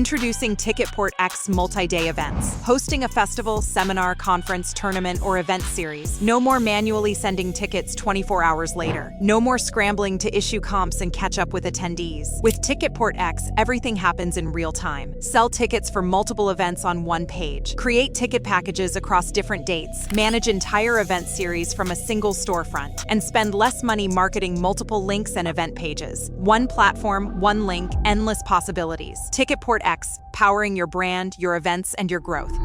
Introducing TicketPortX multi-day events. Hosting a festival, seminar, conference, tournament, or event series. No more manually sending tickets 24 hours later. No more scrambling to issue comps and catch up with attendees. With TicketPortX, everything happens in real time. Sell tickets for multiple events on one page. Create ticket packages across different dates. Manage entire event series from a single storefront. And spend less money marketing multiple links and event pages. One platform, one link, endless possibilities. TicketPortX, powering your brand, your events, and your growth.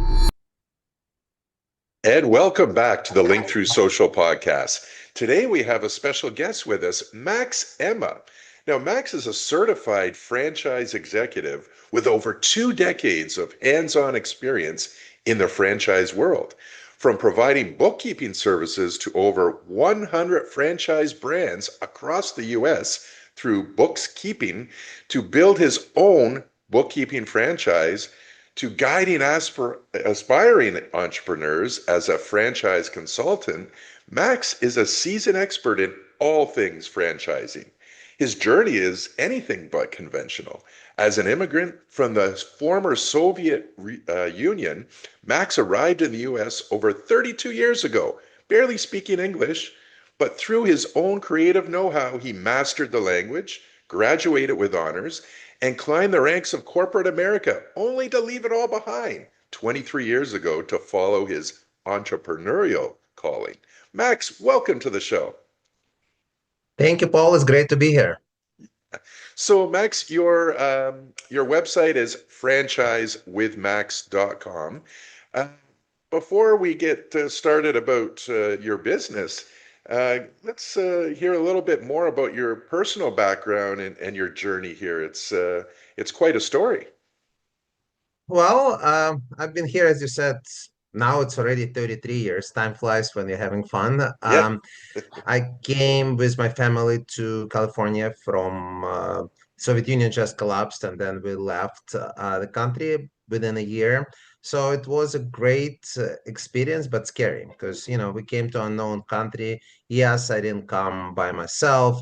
And welcome back to the Link Through Social podcast. Today we have a special guest with us, Max Emma. Now, Max is a certified franchise executive with over 2 decades of hands-on experience in the franchise world. From providing bookkeeping services to over 100 franchise brands across the U.S. through Bookskeeping, to build his own bookkeeping franchise, to guiding aspiring entrepreneurs as a franchise consultant, Max is a seasoned expert in all things franchising. His journey is anything but conventional. As an immigrant from the former Soviet Union, Max arrived in the U.S. over 32 years ago, barely speaking English, but through his own creative know-how, he mastered the language, graduated with honors, and climbed the ranks of corporate America, only to leave it all behind 23 years ago to follow his entrepreneurial calling. Max, welcome to the show. Thank you, Paul. It's great to be here. So, Max, your website is franchisewithmax.com. Before we get started about your business, let's hear a little bit more about your personal background and your journey here. It's quite a story. Well, I've been here, as you said, now it's already 33 years. Time flies when you're having fun. Yeah. I came with my family to California from Soviet Union just collapsed, and then we left the country within a year. So it was a great experience, but scary because, we came to an unknown country. Yes, I didn't come by myself,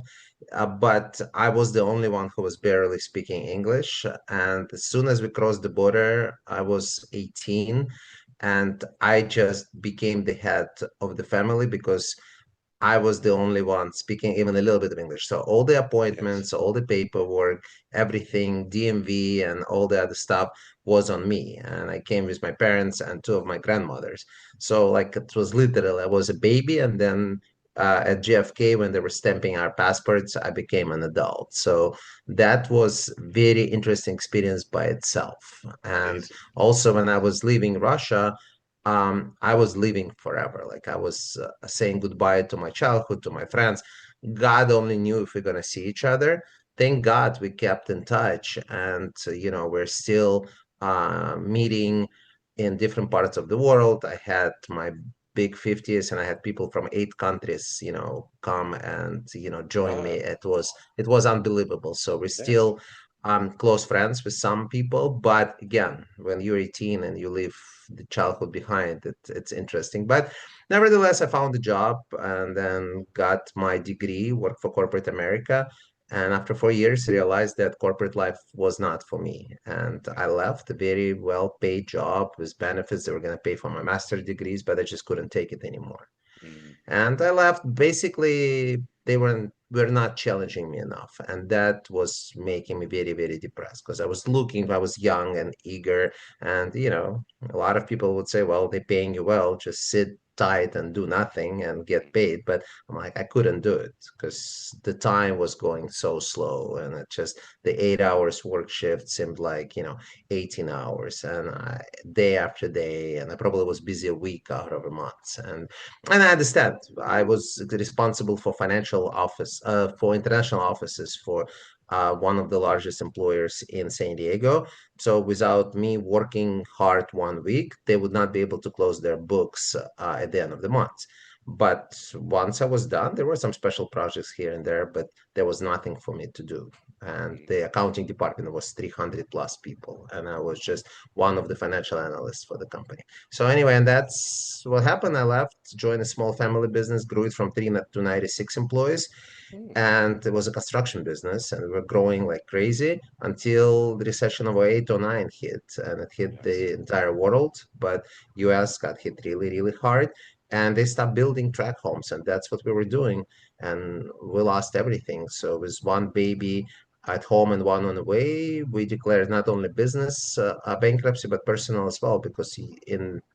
but I was the only one who was barely speaking English. And as soon as we crossed the border, I was 18, and I just became the head of the family because I was the only one speaking even a little bit of English. So all the appointments, Yes. all the paperwork, everything, DMV and all the other stuff was on me. And I came with my parents and 2 of my grandmothers. So like it was literally, I was a baby. And then at JFK, when they were stamping our passports, I became an adult. So that was very interesting experience by itself. And Amazing. also when I was leaving Russia, I was leaving forever. Like I was saying goodbye to my childhood, to my friends. God only knew if we're going to see each other. Thank God we kept in touch. And, we're still meeting in different parts of the world. I had my big 50th and I had people from 8 countries, come and, join me. Wow. It was unbelievable. So we're Yes. still close friends with some people. But again, when you're 18 and you leave the childhood behind, it's interesting. But nevertheless, I found a job and then got my degree, worked for corporate America. And after 4 years, realized that corporate life was not for me. And I left a very well-paid job with benefits that were going to pay for my master's degrees, but I just couldn't take it anymore. Mm. And I left. Basically, they were not challenging me enough. And that was making me very, very depressed because I was young and eager. And, a lot of people would say, well, they're paying you well, just sit tight and do nothing and get paid. But I'm like, I couldn't do it because the time was going so slow. And the 8 hours work shift seemed like, 18 hours and day after day. And I probably was busy a week out of a month. And I understand. I was responsible for for international offices for one of the largest employers in San Diego. So without me working hard one week, they would not be able to close their books at the end of the month. But once I was done, there were some special projects here and there, but there was nothing for me to do. and Mm. the accounting department was 300 plus people, and I was just one of the financial analysts for the company. So anyway, and that's what happened. I left, joined a small family business, grew it from 3 to 96 employees, Mm. and it was a construction business, and we were growing like crazy until the recession of 08 or 09 hit, and it hit Yes. the entire world, but US got hit really, really hard, and they stopped building track homes, and that's what we were doing, and we lost everything. So it was one baby at home and one on the way. We declared not only business bankruptcy, but personal as well, because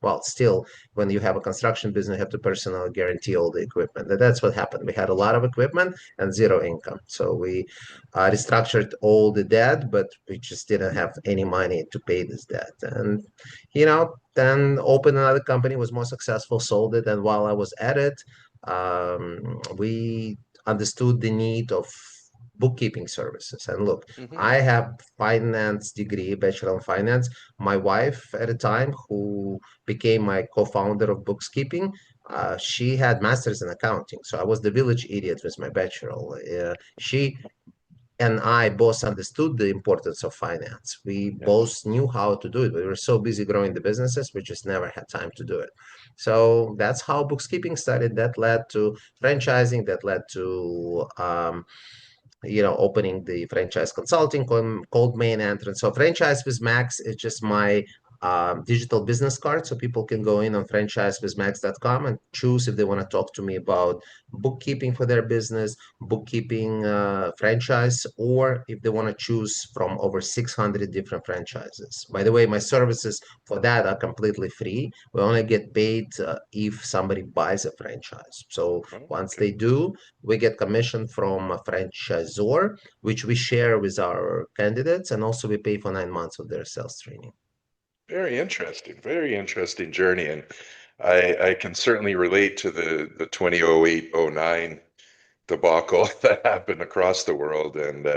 well, still, when you have a construction business, you have to personally guarantee all the equipment. And that's what happened. We had a lot of equipment and zero income. So we restructured all the debt, but we just didn't have any money to pay this debt. And, then opened another company, was more successful, sold it. And while I was at it, we understood the need of bookkeeping services. And look, Hmm. I have finance degree, bachelor of finance. My wife at the time, who became my co-founder of bookkeeping, she had masters in accounting. So I was the village idiot with my bachelor. She and I both understood the importance of finance. We Yes. both knew how to do it. We were so busy growing the businesses, we just never had time to do it. So that's how bookkeeping started. That led to franchising, that led to opening the franchise consulting called Main Entrance. So Franchise with Max is just my digital business card. So people can go in on franchisewithmax.com and choose if they want to talk to me about bookkeeping for their business, bookkeeping franchise, or if they want to choose from over 600 different franchises. By the way, my services for that are completely free. We only get paid if somebody buys a franchise. So Oh, once okay. they do, we get commission from a franchisor, which we share with our candidates, and also we pay for 9 months of their sales training. Very interesting. Very interesting journey. And I can certainly relate to the 2008 09 debacle that happened across the world, and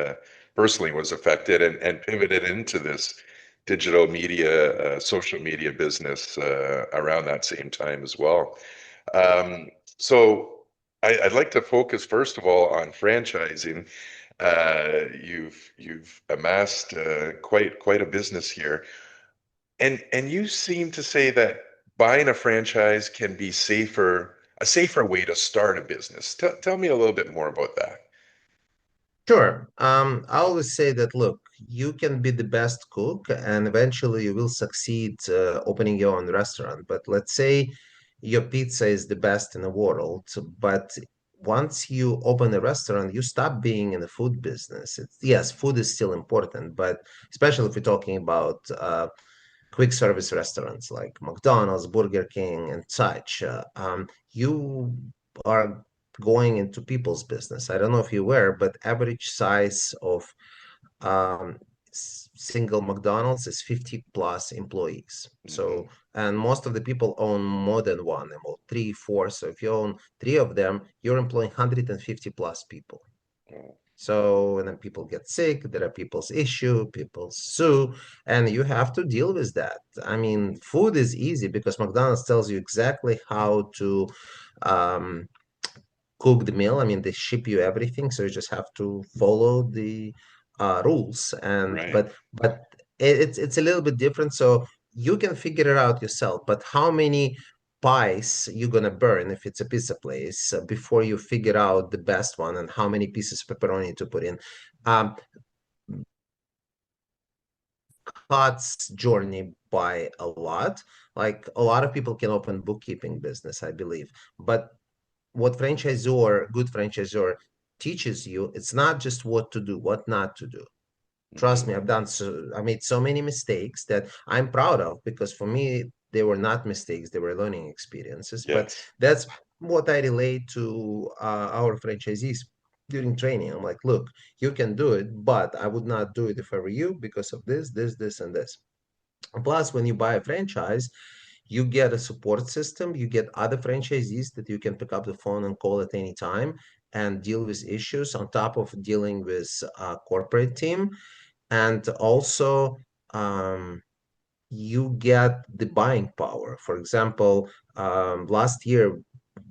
personally was affected and pivoted into this digital media, social media business around that same time as well. Um, so I'd like to focus first of all on franchising. You've amassed quite a business here, and you seem to say that buying a franchise can be a safer way to start a business. Tell me a little bit more about that. Sure. I always say that, look, you can be the best cook and eventually you will succeed opening your own restaurant. But let's say your pizza is the best in the world, but once you open a restaurant, you stop being in the food business. Yes, food is still important, but especially if we're talking about quick service restaurants like McDonald's, Burger King, and such, you are going into people's business. I don't know if you were, but average size of um, single McDonald's is 50 plus employees. Hmm. So, and most of the people own more than one, about three, four. So if you own three of them, you're employing 150 plus people. So, and then people get sick, there are people's issue, people sue, and you have to deal with that. I mean, food is easy because McDonald's tells you exactly how to um, cook the meal. I mean, they ship you everything, so you just have to follow the rules. And Right. but it's a little bit different. So you can figure it out yourself. But how many pies you gonna burn if it's a pizza place before you figure out the best one and how many pieces of pepperoni to put in? Um, Cuts journey by a lot. Like a lot of people can open bookkeeping business, I believe, but good franchisor teaches you, it's not just what to do, what not to do. Trust Hmm. me, I made so many mistakes that I'm proud of because for me, they were not mistakes, they were learning experiences. But Yes. that's what I relate to our franchisees during training. I'm like, look, you can do it, but I would not do it if I were you because of this, and this. Plus, when you buy a franchise, you get a support system, you get other franchisees that you can pick up the phone and call at any time and deal with issues on top of dealing with a corporate team. And also, um, you get the buying power. For example, last year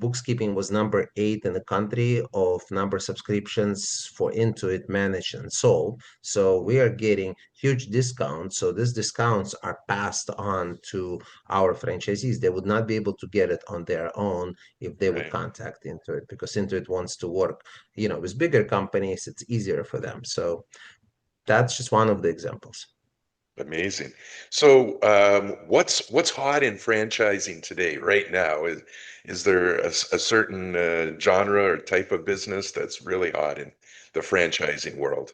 bookkeeping was number 8 in the country of number of subscriptions for Intuit managed and sold. So we are getting huge discounts. So these discounts are passed on to our franchisees. They would not be able to get it on their own if they would Right. contact Intuit, because Intuit wants to work, with bigger companies. It's easier for them. So that's just one of the examples. Amazing. So, what's hot in franchising today, right now? Is there a certain genre or type of business that's really hot in the franchising world?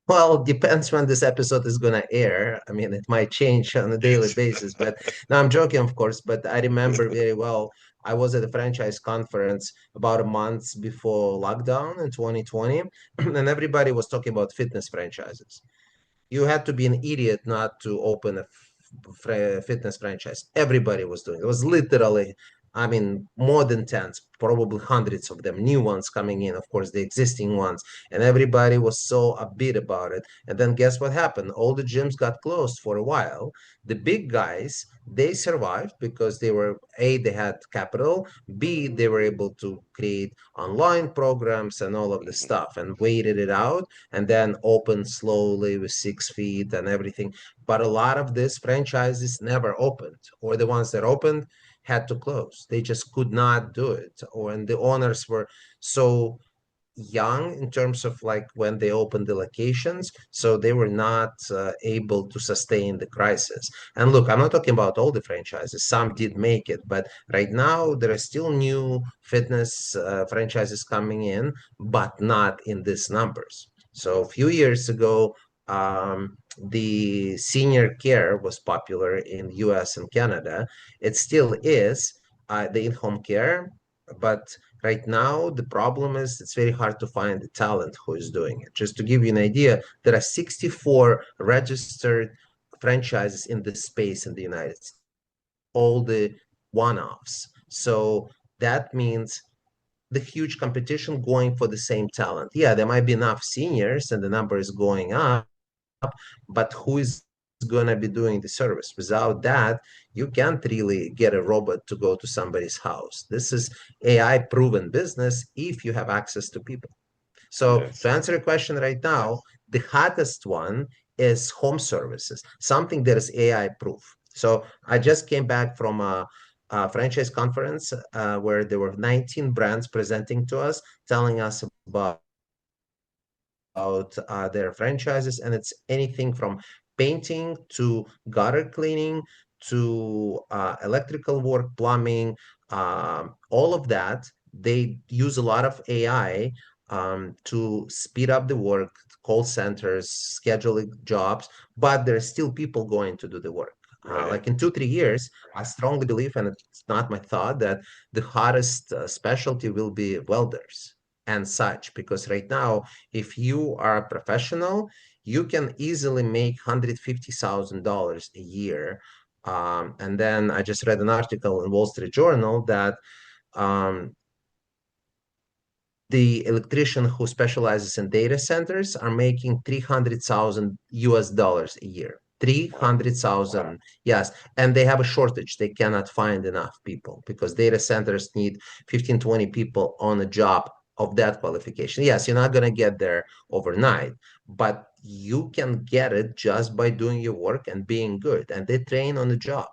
Well, depends when this episode is going to air. I mean, it might change on a daily Yes. basis, but no, I'm joking, of course. But I remember very well, I was at a franchise conference about a month before lockdown in 2020, and everybody was talking about fitness franchises. You had to be an idiot not to open a fitness franchise. Everybody was doing it. It was literally, I mean, more than tens, probably hundreds of them, new ones coming in, of course, the existing ones. And everybody was so upbeat about it. And then guess what happened? All the gyms got closed for a while. The big guys, they survived because they were, A, they had capital, B, they were able to create online programs and all of the Mhm. stuff and waited it out and then opened slowly with 6 feet and everything. But a lot of these franchises never opened, or the ones that opened had to close. They just could not do it. Or and the owners were so young in terms of like when they opened the locations, so they were not able to sustain the crisis. And look, I'm not talking about all the franchises. Some did make it, but right now there are still new fitness franchises coming in, but not in these numbers. So a few years ago, the senior care was popular in US and Canada. It still is, the in-home care, but right now, the problem is it's very hard to find the talent who is doing it. Just to give you an idea, there are 64 registered franchises in this space in the United States, all the one-offs. So that means the huge competition going for the same talent. Yeah, there might be enough seniors and the number is going up, but who is going to be doing the service? Without that, you can't really get a robot to go to somebody's house. This is AI proven business if you have access to people. So Yes. to answer your question right now, the hottest one is home services, something that is AI proof. So I just came back from a franchise conference where there were 19 brands presenting to us, telling us about their franchises, and it's anything from painting to gutter cleaning to electrical work, plumbing, all of that. They use a lot of AI to speed up the work, call centers, scheduling jobs, but there's still people going to do the work. Right. Like in 2, 3 years, I strongly believe, and it's not my thought, that the hottest specialty will be welders and such, because right now if you are a professional, you can easily make $150,000 a year. And then I just read an article in Wall Street Journal that um, the electrician who specializes in data centers are making 300,000 US dollars a year. Wow. 300,000, yes. And they have a shortage. They cannot find enough people because data centers need 15, 20 people on a job of that qualification. Yes, you're not going to get there overnight, but you can get it just by doing your work and being good. And they train on the job.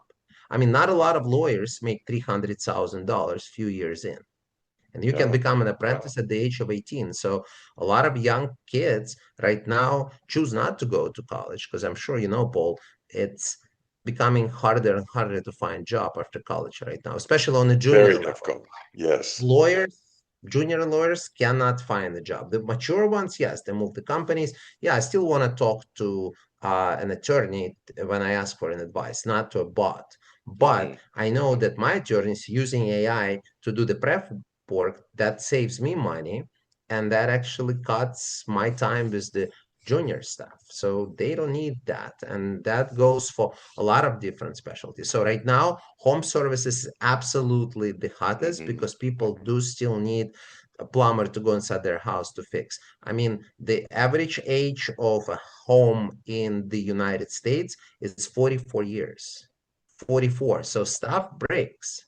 I mean, not a lot of lawyers make $300,000 few years in, and you can No. become an apprentice at the age of 18. So a lot of young kids right now choose not to go to college because I'm sure you know, Paul, it's becoming harder and harder to find job after college right now, especially on the junior Very level. difficult. Yes. Lawyers, junior lawyers cannot find a job. The mature ones, yes, they move the companies. Yeah, I still want to talk to an attorney when I ask for an advice, not to a bot. But Hmm. I know that my attorney is using AI to do the prep work that saves me money, and that actually cuts my time with the junior staff. So they don't need that. And that goes for a lot of different specialties. So right now, home services is absolutely the hottest Hmm. because people do still need a plumber to go inside their house to fix. I mean, the average age of a home in the United States is 44 years. 44. So stuff breaks.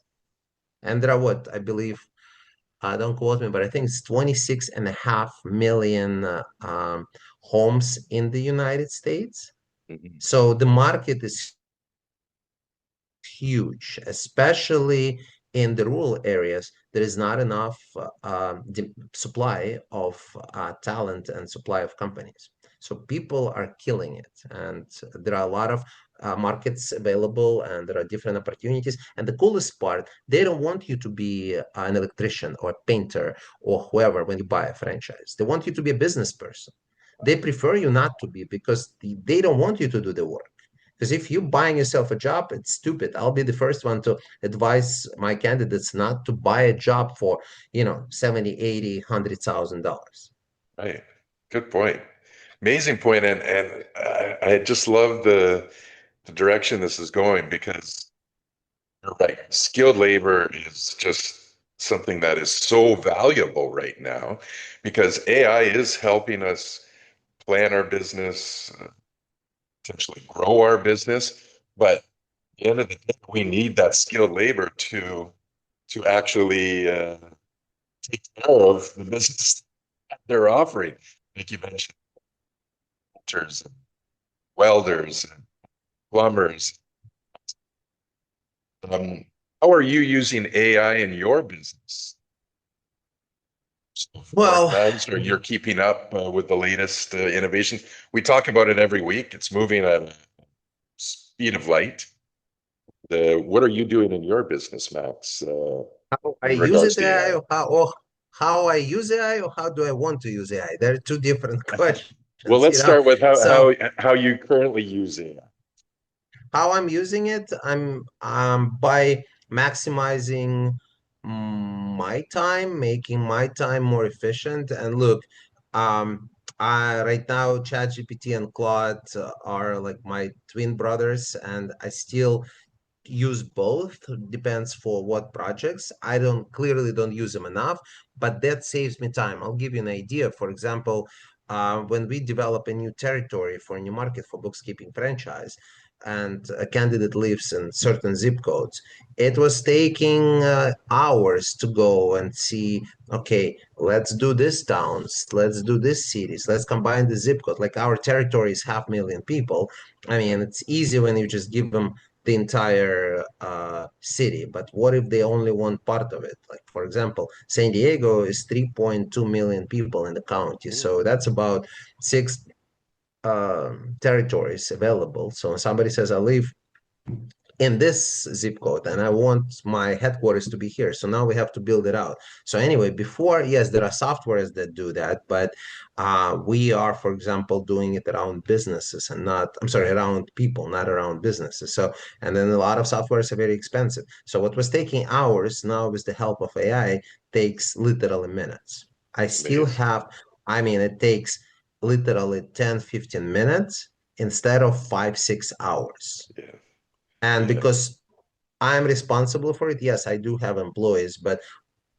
And there are what I believe, don't quote me, but I think it's 26.5 million homes in the United States. Mhm. So the market is huge, especially in the rural areas. There is not enough supply of talent and supply of companies. So people are killing it, and there are a lot of markets available, and there are different opportunities. And the coolest part, they don't want you to be an electrician or a painter or whoever when you buy a franchise. They want you to be a business person. They prefer you not to be because they don't want you to do the work. Because if you're buying yourself a job, it's stupid. I'll be the first one to advise my candidates not to buy a job for, 70, 80, $100,000. Right. Good point. Amazing point. And I just love the direction this is going because you're right. Skilled labor is just something that is so valuable right now because AI is helping us plan our business, potentially grow our business. But at the end of the day, we need that skilled labor to actually take care of the business that they're offering. Like you mentioned, painters and welders and plumbers. Um, how are you using AI in your business? So for Well, advanced, or you're keeping up with the latest innovation? We talk about it every week. It's moving at a speed of light. What are you doing in your business, Max, how I in use regards it to AI AI? or how I use AI or how do I want to use AI? They're two different Well, questions, let's start with So how you currently use AI. how I'm using it, I'm by maximizing my time, making my time more efficient. And look, right now, ChatGPT and Claude are like my twin brothers, and I still use both. Depends for what projects. I don't clearly don't use them enough, but that saves me time. I'll give you an idea. For example, when we develop a new territory for a new market for bookkeeping franchise, and a candidate lives in certain zip codes, it was taking hours to go and see, okay, let's do this towns, let's do this cities, let's combine the zip code. Like our territory is 500,000 people. I Yeah. mean, it's easy when you just give them the entire city. But what if they only want part of it? Like, for example, San Diego is 3.2 million people in the county. Mm, So that's about six territories available. So somebody says, I live in this zip code and I want my headquarters to be here. So now we have to build it out. So anyway, before, yes, there are softwares that do that, but we are, for example, doing it around businesses and not, I'm sorry, around people, not around businesses. So, and then a lot of softwares are very expensive. So what was taking hours now with the help of AI takes literally minutes. I still amazing. have, I mean, it takes literally 10, 15 minutes instead of 5, 6 hours. Yeah. And Yeah. because I'm responsible for it, yes, I do have employees, but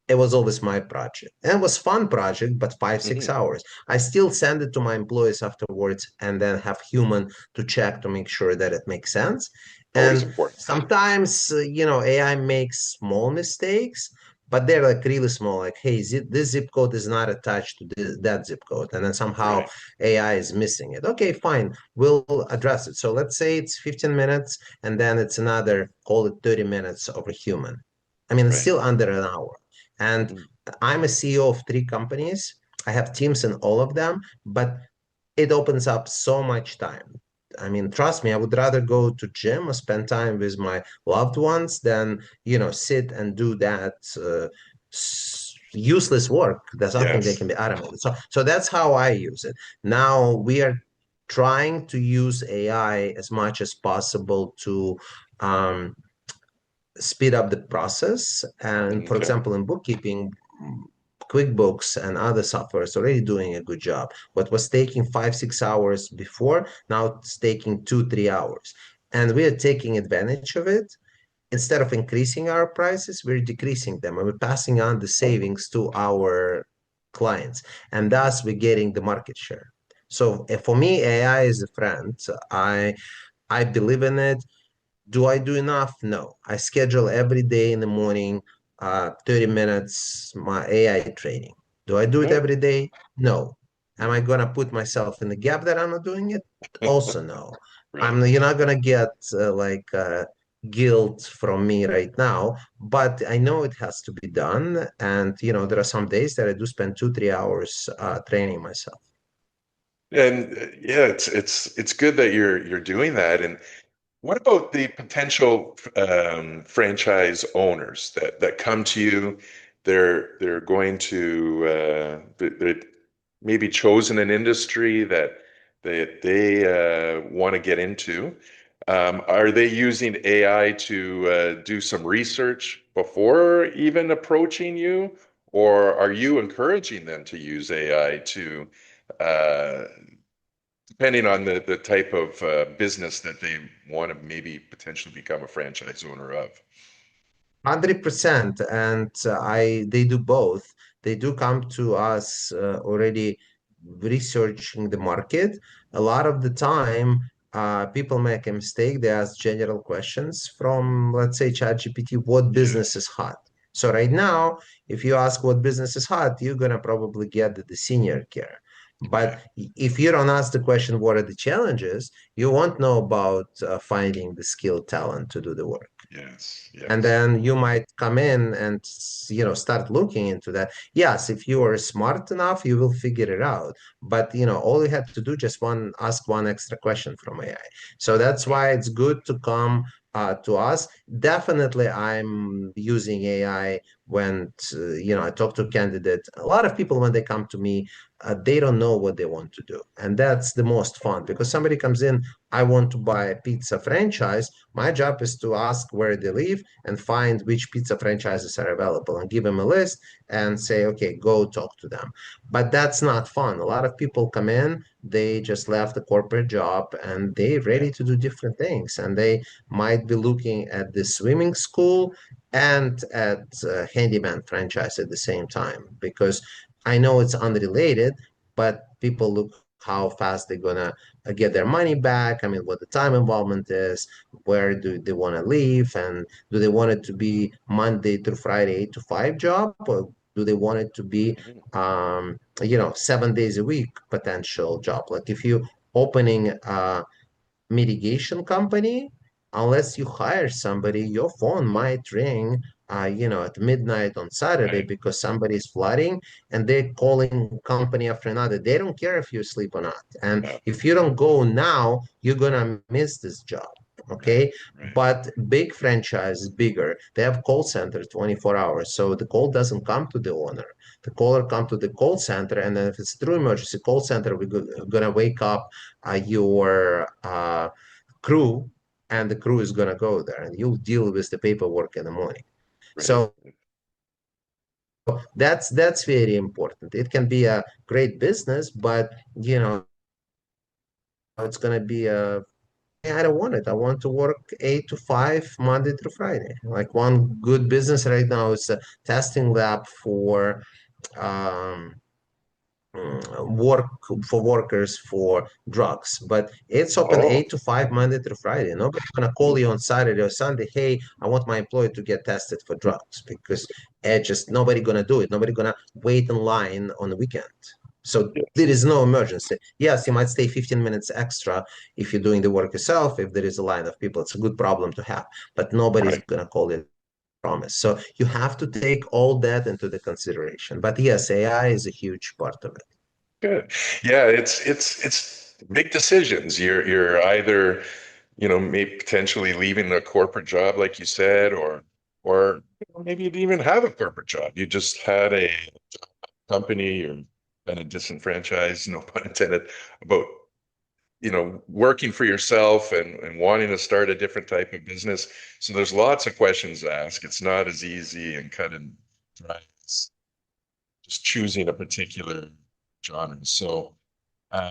it was always my project. And it was fun project, but five, six Hmm. hours. I still send it to my employees afterwards and then have human to check to make sure that it makes sense. Always And important. sometimes, AI makes small mistakes, but they're like really small, like, hey, this zip code is not attached to that zip code. And then somehow Right. AI is missing it. Okay, fine, we'll address it. So let's say it's 15 minutes and then it's another, call it 30 minutes of a human. I mean, it's Right. still under an hour. And Hmm. I'm a CEO of 3 companies. I have teams in all of them, but it opens up so much time. I mean, trust me, I would rather go to gym or spend time with my loved ones than, sit and do that useless work. That's something that Yes. can be automated. So that's how I use it. Now we are trying to use AI as much as possible to um, speed up the process. And for Okay. example, in bookkeeping, QuickBooks and other software is already doing a good job. What was taking 5, 6 hours before, now it's taking 2, 3 hours. And we are taking advantage of it. Instead of increasing our prices, we're decreasing them and we're passing on the Oh, savings to our clients. And thus we're getting the market share. So for me, AI is a friend. I believe in it. Do I do enough? No. I schedule every day in the morning. 30 minutes my AI training. Do I do it Yeah. every day? No. Am I gonna put myself in the gap that I'm not doing it? Also, no. Right. You're not gonna get guilt from me right now, but I know it has to be done. And there are some days that I do spend 2, 3 hours training myself. And yeah, it's good that you're doing that. And what about the potential franchise owners that come to you? They're going to they maybe chosen an industry that they want to get into. Are they using AI to do some research before even approaching you, or are you encouraging them to use AI to uh, depending on the type of business that they want to maybe potentially become a franchise owner of? 100%. And they do both. They do come to us already researching the market. A lot of the time, people make a mistake. They ask general questions from, let's say, ChatGPT, what business Yes. is hot? So right now, if you ask what business is hot, you're gonna probably get the senior care. Okay. But if you don't ask the question, what are the challenges, you won't know about finding the skilled talent to do the work. Yes. And Yes. then you might come in and start looking into that. Yes, if you are smart enough, you will figure it out. But all you have to do just ask one extra question from AI. So that's Right. why it's good to come to us. Definitely, I'm using AI when I talk to candidates. A lot of people when they come to me, they don't know what they want to do, and that's the most fun because somebody comes in. I want to buy a pizza franchise. My job is to ask where they live and find which pizza franchises are available and give them a list and say, okay, go talk to them. But that's not fun. A lot of people come in, they just left the corporate job and they're Yeah. ready to do different things. And they might be looking at the swimming school and at handyman franchise at the same time because I know it's unrelated, but people look how fast they're gonna get their money back. I mean, what the time involvement is, where do they want to live, and do they want it to be Monday through Friday, 8 to 5 job, or do they want it to be, Mhm. 7 days a week potential job? Like if you opening mitigation company, unless you hire somebody, your phone might ring, at midnight on Saturday Right. because somebody is flooding and they're calling company after another. They don't care if you sleep or not. And No. if you don't go now, you're gonna miss this job. Right. Okay. Right. But big franchise is bigger. They have call center 24 hours. So the call doesn't come to the owner. The caller come to the call center. And then if it's through emergency call center, we're gonna wake up your crew, and the crew is going to go there, and you'll deal with the paperwork in the morning. Right. So that's very important. It can be a great business, but it's going to be I don't want it. I want to work 8 to 5 Monday through Friday. Like one good business right now is a testing lab for um, work for workers for drugs, but it's open Oh. 8 to 5 Monday through Friday. Nobody's gonna call Mhm. you on Saturday or Sunday. Hey, I want my employee to get tested for drugs because just nobody gonna do it. Nobody gonna wait in line on the weekend. So there Yes. is no emergency. Yes, you might stay 15 minutes extra if you're doing the work yourself. If there is a line of people, it's a good problem to have, but nobody's Right. gonna call it promise. So you have to take all that into the consideration. But yes, AI is a huge part of it. Good. Yeah, it's big decisions. You're either, maybe potentially leaving a corporate job, like you said, or maybe you didn't even have a corporate job. You just had a company or been a disenfranchised, no pun intended, about, working for yourself and wanting to start a different type of business. So there's lots of questions to ask. It's not as easy and cut and dry as just choosing a particular genre. So, uh,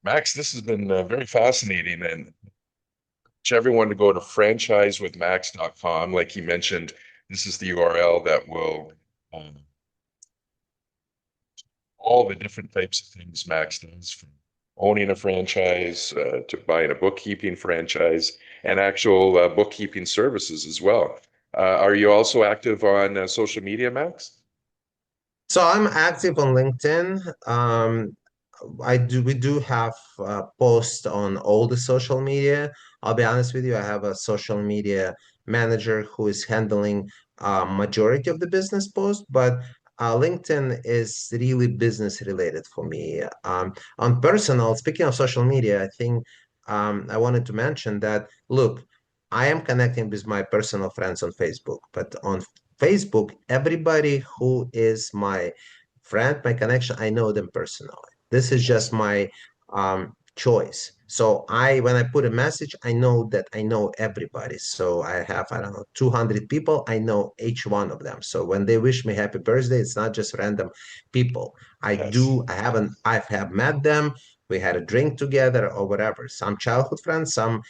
Max, this has been very fascinating, and urge everyone to go to franchisewithmax.com. Like he mentioned, this is the URL that will all the different types of things Max does, from owning a franchise to buying a bookkeeping franchise and actual bookkeeping services as well. Are you also active on social media, Max? So I'm active on LinkedIn. We do have posts on all the social media. I'll be honest with you, I have a social media manager who is handling majority of the business posts, but LinkedIn is really business related for me. On personal, speaking of social media, I think I wanted to mention that, look, I am connecting with my personal friends on Facebook, but on Facebook, everybody who is my friend, my connection, I know them personally. This is just my choice. So when I put a message, I know that I know everybody. So I have, I don't know, 200 people. I know each one of them. So when they wish me happy birthday, it's not just random people. Yes. I have met them. We had a drink together or whatever. Some childhood friends, some,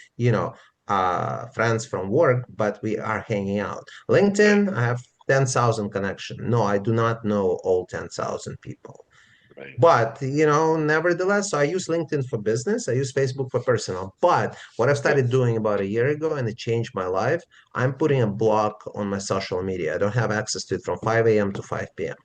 friends from work, but we are hanging out. Right. LinkedIn, I have 10,000 connection. No, I do not know all 10,000 people. Right. But, nevertheless, so I use LinkedIn for business. I use Facebook for personal. But what I've started Yes. doing about a year ago, and it changed my life, I'm putting a block on my social media. I don't have access to it from 5 a.m. to 5 p.m.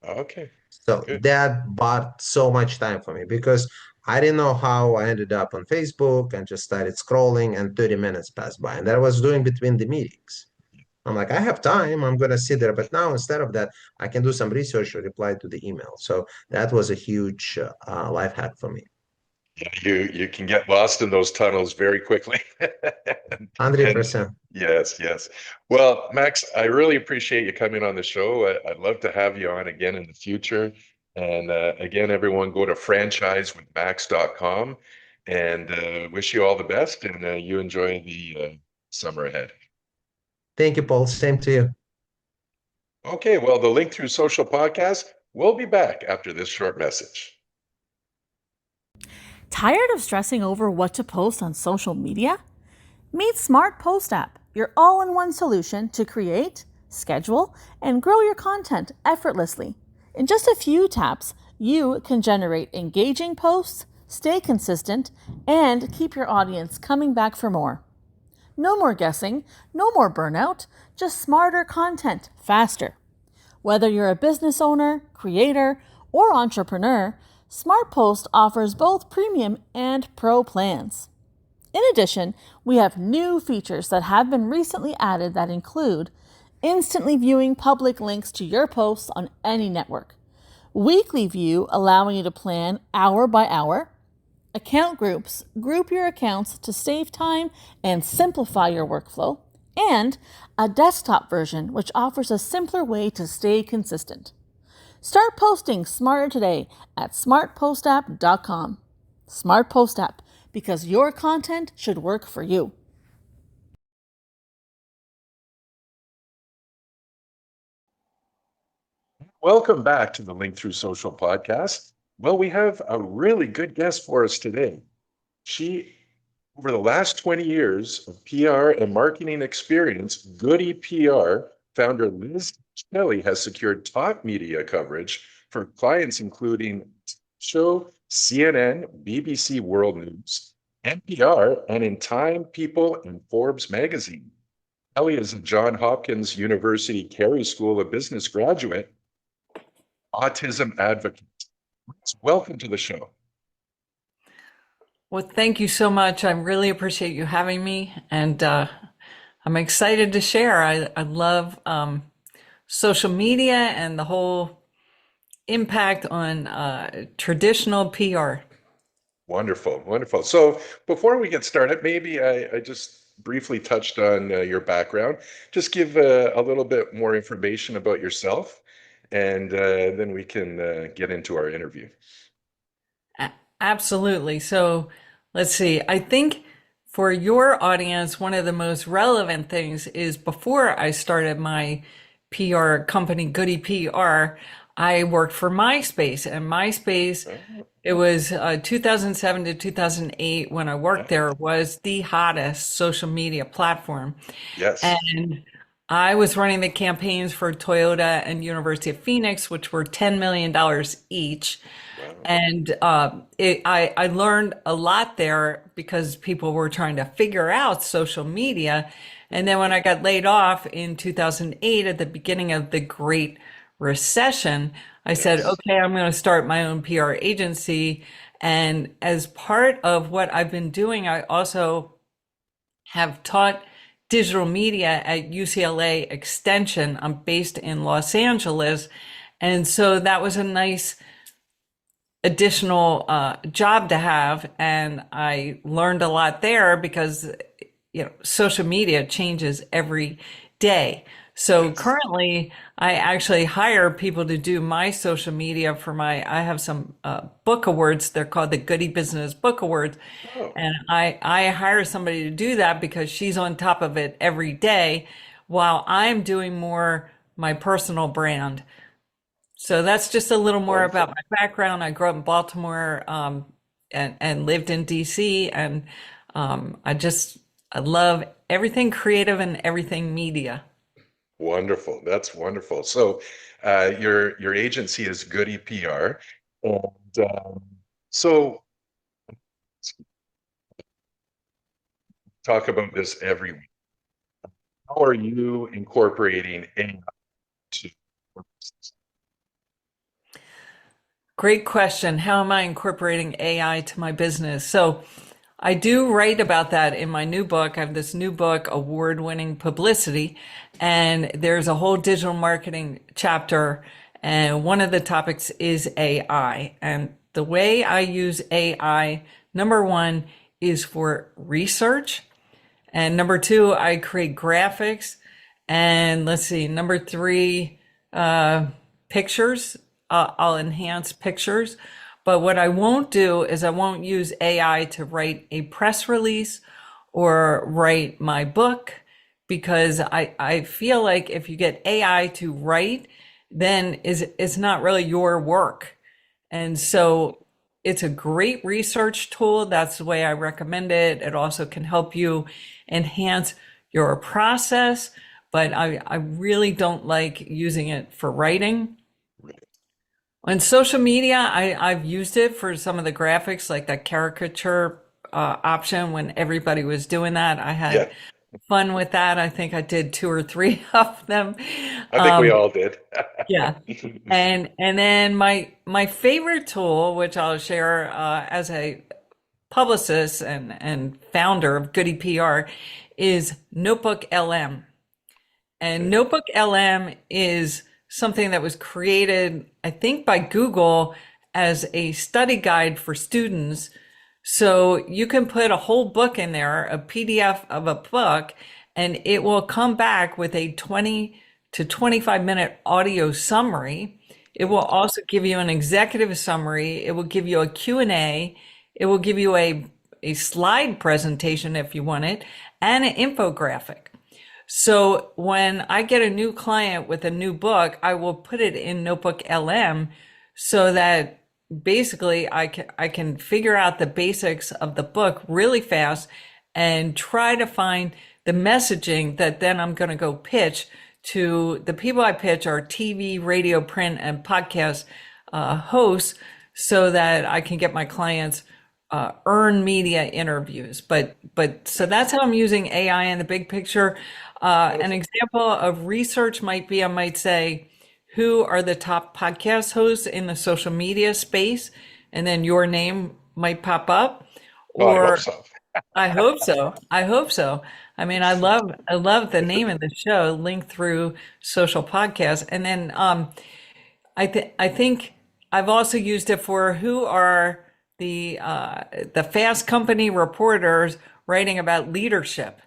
Okay. So Good. that bought so much time for me because I didn't know how I ended up on Facebook and just started scrolling and 30 minutes passed by. And that I was doing between the meetings. I'm like, I have time. I'm going to sit there. But now instead of that, I can do some research or reply to the email. So that was a huge life hack for me. Yeah, you can get lost in those tunnels very quickly. And 100%. yes, yes. Well, Max, I really appreciate you coming on the show. I'd love to have you on again in the future. And again, everyone go to franchisewithmax.com and wish you all the best and you enjoy the summer ahead. Thank you, Paul. Same to you. Okay, well, the Link Through Social podcast will be back after this short message. Tired of stressing over what to post on social media? Meet Smart Post App, your all-in-one solution to create, schedule, and grow your content effortlessly. In just a few taps, you can generate engaging posts, stay consistent, and keep your audience coming back for more. No more guessing, no more burnout, just smarter content faster. Whether you're a business owner, creator, or entrepreneur, SmartPost offers both premium and pro plans. In addition, we have new features that have been recently added that include instantly viewing public links to your posts on any network, weekly view allowing you to plan hour by hour, account groups group your accounts to save time and simplify your workflow, and a desktop version which offers a simpler way to stay consistent. Start posting smarter today at smartpostapp.com. Smart Post App, because your content should work for you. Welcome back to the Link Through Social podcast. Well, we have a really good guest for us today. She, over the last 20 years of PR and marketing experience, Goody PR founder Liz Kelly has secured top media coverage for clients including show CNN, BBC World News, NPR, and in Time, People, and Forbes magazine. Kelly is a Johns Hopkins University Carey School of Business graduate, autism advocate. Welcome to the show. Well, thank you so much. I really appreciate you having me, and I'm excited to share. I love social media and the whole impact on traditional PR. Wonderful, wonderful. So before we get started, maybe I just briefly touched on your background. Just give a little bit more information about yourself, and then we can get into our interview. Absolutely. So let's see. I think for your audience, one of the most relevant things is before I started my PR company, Goody PR, I worked for MySpace, and MySpace, it was 2007 to 2008 when I worked there, was the hottest social media platform. Yes. And I was running the campaigns for Toyota and University of Phoenix, which were $10 million each. Wow. And I learned a lot there because people were trying to figure out social media. And then when I got laid off in 2008 at the beginning of the Great Recession, I said, Yes. okay, I'm going to start my own PR agency. And as part of what I've been doing, I also have taught digital media at UCLA Extension. I'm based in Los Angeles. And so that was a nice additional job to have. And I learned a lot there because, social media changes every day. So Yes. currently, I actually hire people to do my social media I have some book awards. They're called the Goody Business Book Awards. Oh, And I hire somebody to do that because she's on top of it every day while I'm doing more my personal brand. So that's just a little more about wonderful. my background. I grew up in Baltimore, and lived in DC, and I love everything creative and everything media. Wonderful. That's wonderful. So, your agency is Goody PR, and so talk about this every week. How are you incorporating AI to your business? Great question. How am I incorporating AI to my business? So I do write about that in my new book. I have this new book, Award-Winning Publicity, and there's a whole digital marketing chapter. And one of the topics is AI. And the way I use AI, number one, is for research. And number two, I create graphics. And let's see, number three, pictures. I'll enhance pictures. But what I won't do is I won't use AI to write a press release or write my book because I feel like if you get AI to write, then it's not really your work. And so it's a great research tool. That's the way I recommend it. It also can help you enhance your process, but I really don't like using it for writing. On social media, I've used it for some of the graphics, like that caricature option when everybody was doing that. I had Yeah, fun with that. I think I did two or three of them. I think we Um, all did. yeah. And then my favorite tool, which I'll share as a publicist and founder of Goody PR, is Notebook LM. And Okay. Notebook LM is something that was created, I think, by Google as a study guide for students. So you can put a whole book in there, a PDF of a book, and it will come back with a 20 to 25-minute audio summary. It will also give you an executive summary. It will give you a Q&A. It will give you a slide presentation if you want it, and an infographic. So when I get a new client with a new book, I will put it in Notebook LM so that basically I can figure out the basics of the book really fast and try to find the messaging that then I'm going to go pitch to the people. I pitch are TV, radio, print, and podcast hosts so that I can get my clients earn media interviews. But so that's how I'm using AI in the big picture. An Wonderful. example of research might be I might say, who are the top podcast hosts in the social media space? And then your name might pop up. Oh, I hope Or so. I hope so. I hope so. I mean, I love the name of the show, Link Through Social Podcast. And then I think I've also used it for who are the Fast Company reporters writing about leadership,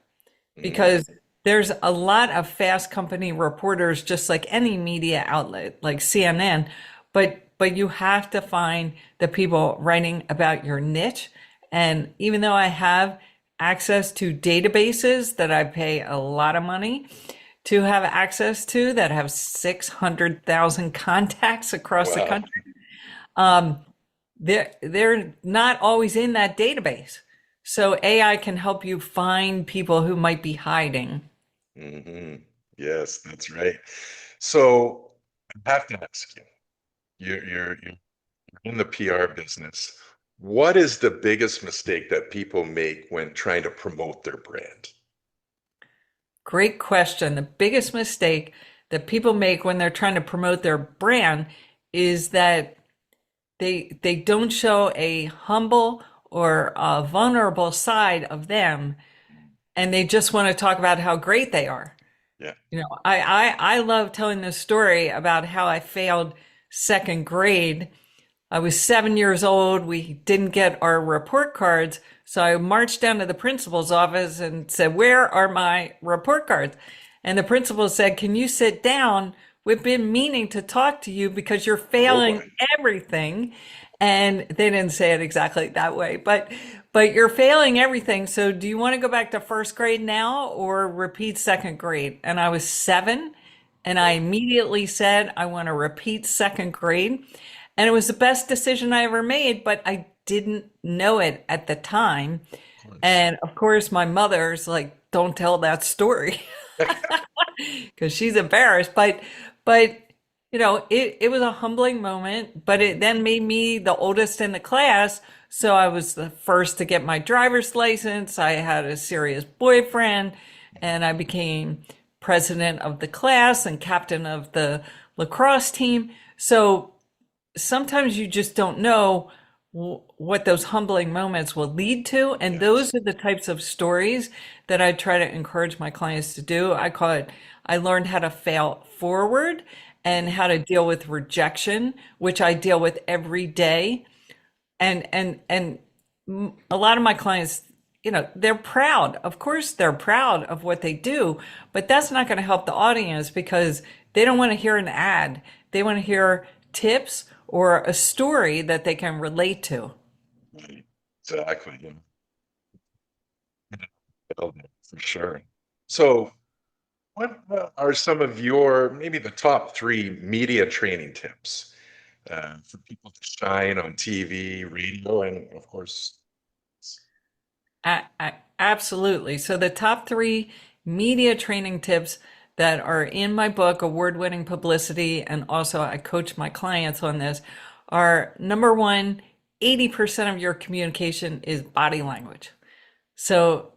Mm, because there's a lot of Fast Company reporters, just like any media outlet, like CNN, but you have to find the people writing about your niche. And even though I have access to databases that I pay a lot of money to have access to that have 600,000 contacts across the wow. country, they're not always in that database. So AI can help you find people who might be hiding. Hmm. Yes, that's right. So I have to ask you, you're in the PR business. What is the biggest mistake that people make when trying to promote their brand? great question. The biggest mistake that people make when they're trying to promote their brand is that they don't show a humble or a vulnerable side of them, and they just want to talk about how great they are. Yeah. I love telling this story about how I failed second grade. I was 7 years old. We didn't get our report cards. So I marched down to the principal's office and said, "Where are my report cards?" And the principal said, "Can you sit down? We've been meaning to talk to you because you're failing everything." And they didn't say it exactly that way, but you're failing everything. So do you want to go back to first grade now or repeat second grade? And I was 7, and I immediately said, I want to repeat second grade. And it was the best decision I ever made, but I didn't know it at the time. And of course, my mother's like, "Don't tell that story," because she's embarrassed. But it was a humbling moment, but it then made me the oldest in the class. So I was the first to get my driver's license. I had a serious boyfriend, and I became president of the class and captain of the lacrosse team. So sometimes you just don't know what those humbling moments will lead to. And those are the types of stories that I try to encourage my clients to do. I call it, I learned how to fail forward and how to deal with rejection, which I deal with every day. And a lot of my clients, they're proud. Of course, they're proud of what they do, but that's not going to help the audience because they don't want to hear an ad. They want to hear tips or a story that they can relate to. Exactly. For sure. So what are some of your, maybe the top 3 media training tips for people to shine on TV, radio, and of course? Absolutely. So the top 3 media training tips that are in my book, Award-Winning Publicity, and also I coach my clients on this, are number 1, 80% of your communication is body language. So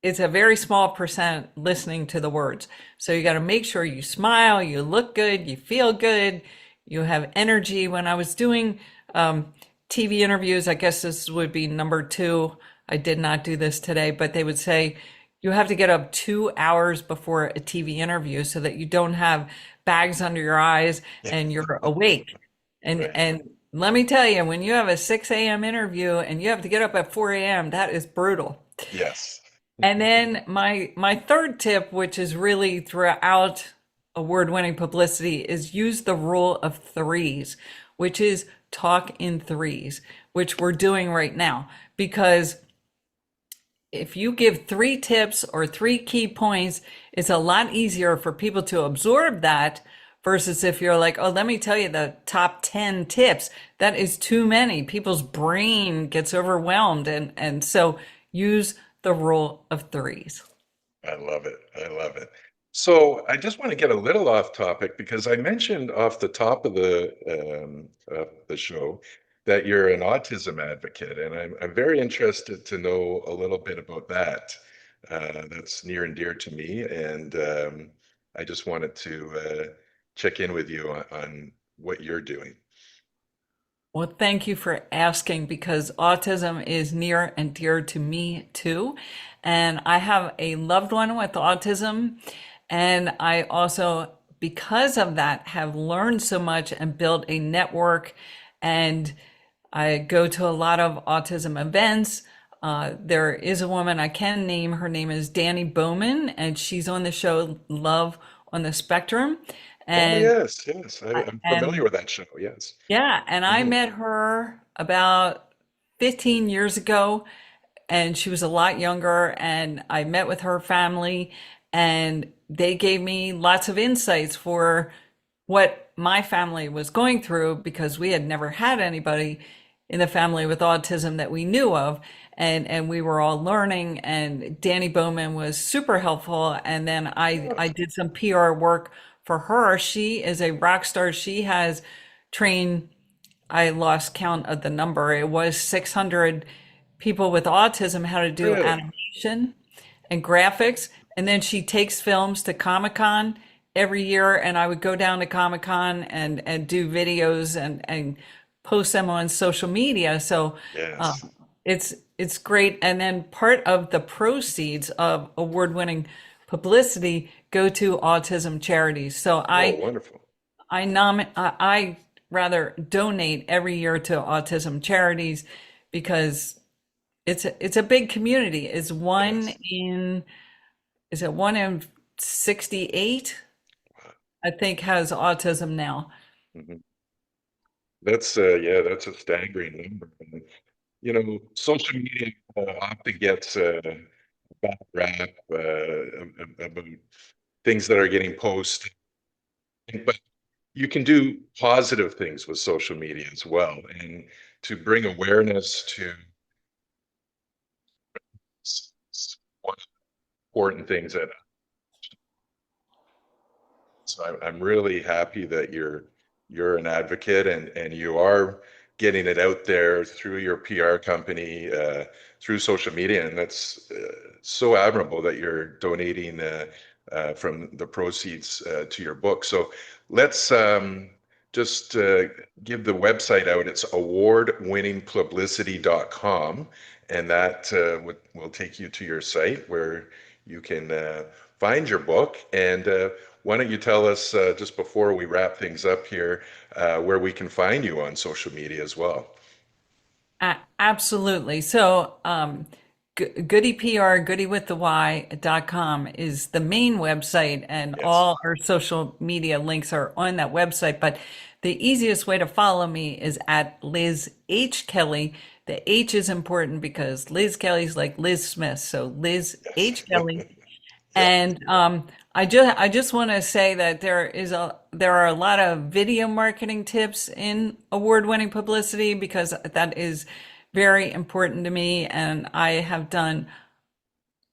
it's a very small percent listening to the words. So you got to make sure you smile, you look good, you feel good, you have energy. When I was doing TV interviews, I guess this would be number 2. I did not do this today, but they would say, you have to get up 2 hours before a TV interview so that you don't have bags under your eyes and you're awake. And let me tell you, when you have a 6 a.m. interview and you have to get up at 4 a.m., that is brutal. Yes. And then my third tip, which is really throughout Award-Winning Publicity, is use the rule of 3s, which is talk in 3s, which we're doing right now. Because if you give 3 tips or 3 key points, it's a lot easier for people to absorb that versus if you're like, "Oh, let me tell you the top 10 tips." That is too many. People's brain gets overwhelmed. And so use the rule of 3s. I love it. I love it. So I just want to get a little off topic because I mentioned off the top of the show that you're an autism advocate, and I'm very interested to know a little bit about that. That's near and dear to me, and I just wanted to check in with you on what you're doing. Well, thank you for asking because autism is near and dear to me too. And I have a loved one with autism. And I also, because of that, have learned so much and built a network. And I go to a lot of autism events. There is a woman I can name. Her name is Danny Bowman, and she's on the show Love on the Spectrum. And yes, I'm familiar with that show. Yes. Yeah, and I met her about 15 years ago, and she was a lot younger, and I met with her family, and they gave me lots of insights for what my family was going through because we had never had anybody in the family with autism that we knew of, and we were all learning, and Danny Bowman was super helpful, and then I did some PR work for her. She is a rock star. She has trained, I lost count of the number. It was 600 people with autism how to do animation and graphics. And then she takes films to Comic-Con every year, and I would go down to Comic-Con and do videos and post them on social media. So Yes. it's great. And then part of the proceeds of award-winning publicity go to autism charities. So Oh, wonderful. I rather donate every year to autism charities because it's a big community. Yes. Is it 1 in 68? I think has autism now. Mhm. That's yeah, that's a staggering number. And, social media often gets a bad rap about things that are getting posted, but you can do positive things with social media as well, and to bring awareness to one of the important things that so I'm really happy that you're an advocate and you are getting it out there through your PR company, through social media, and that's so admirable that you're donating from the proceeds to your book. So let's just give the website out. It's award-winningpublicity.com, and that will take you to your site where you can find your book. And why don't you tell us, just before we wrap things up here, where we can find you on social media as well? Absolutely. So, Goody PR, goodywiththey.com is the main website, and Yes. all our social media links are on that website. But the easiest way to follow me is at Liz H. Kelly. The H is important because Liz Kelly's like Liz Smith. So Liz Yes. H. Kelly. Yeah. And I just want to say that there are a lot of video marketing tips in award-winning publicity because that is very important to me. And I have done,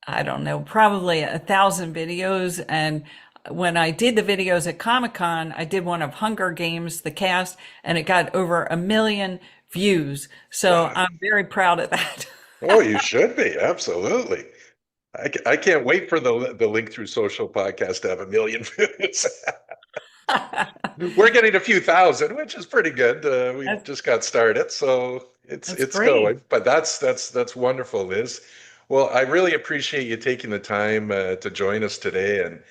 I don't know, probably 1,000 videos. And when I did the videos at Comic-Con, I did one of Hunger Games, the cast, and it got over 1 million views. So Wow. I'm very proud of that. Oh, you should be. Absolutely. I can't wait for the Link Through Social podcast to have 1 million views. We're getting a few thousand, which is pretty good. We That's, just got started, so that's it's great. going. But that's wonderful, Liz. Well, I really appreciate you taking the time to join us today, and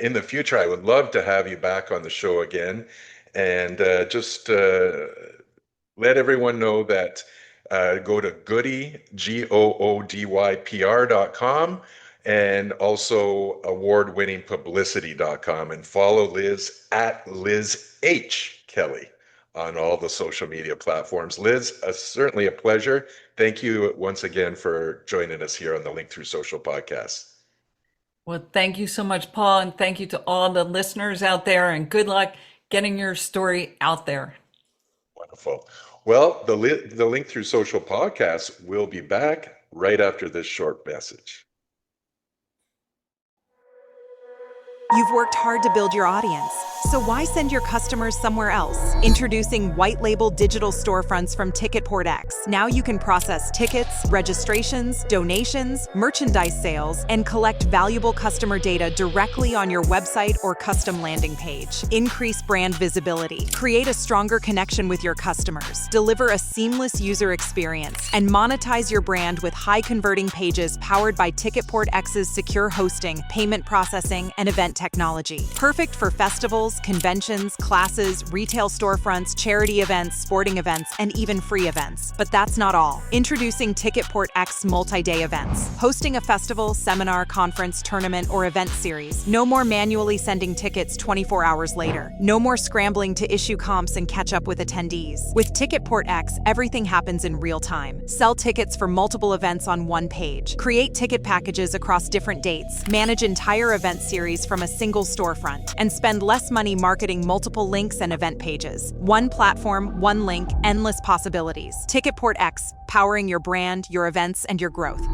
in the future, I would love to have you back on the show again, and just let everyone know that go to goodypr.com, and also award-winningpublicity.com, and follow Liz at Liz H. Kelly on all the social media platforms. Liz, certainly a pleasure. Thank you once again for joining us here on the Link Through Social podcast. Well, thank you so much, Paul, and thank you to all the listeners out there, and good luck getting your story out there. Wonderful. Well, the Link Through Social podcast will be back right after this short message. You've worked hard to build your audience, so why send your customers somewhere else? Introducing white label digital storefronts from TicketPortX. Now you can process tickets, registrations, donations, merchandise sales, and collect valuable customer data directly on your website or custom landing page. Increase brand visibility, create a stronger connection with your customers, deliver a seamless user experience, and monetize your brand with high-converting pages powered by TicketPortX's secure hosting, payment processing, and event technology. Perfect for festivals, conventions, classes, retail storefronts, charity events, sporting events, and even free events. But that's not all. Introducing TicketPortX multi-day events. Hosting a festival, seminar, conference, tournament, or event series. No more manually sending tickets 24 hours later. No more scrambling to issue comps and catch up with attendees. With TicketPortX, everything happens in real time. Sell tickets for multiple events on one page. Create ticket packages across different dates. Manage entire event series from a single storefront. And spend less money marketing multiple links and event pages. One platform, one link, endless possibilities. TicketPortX, powering your brand, your events, and your growth.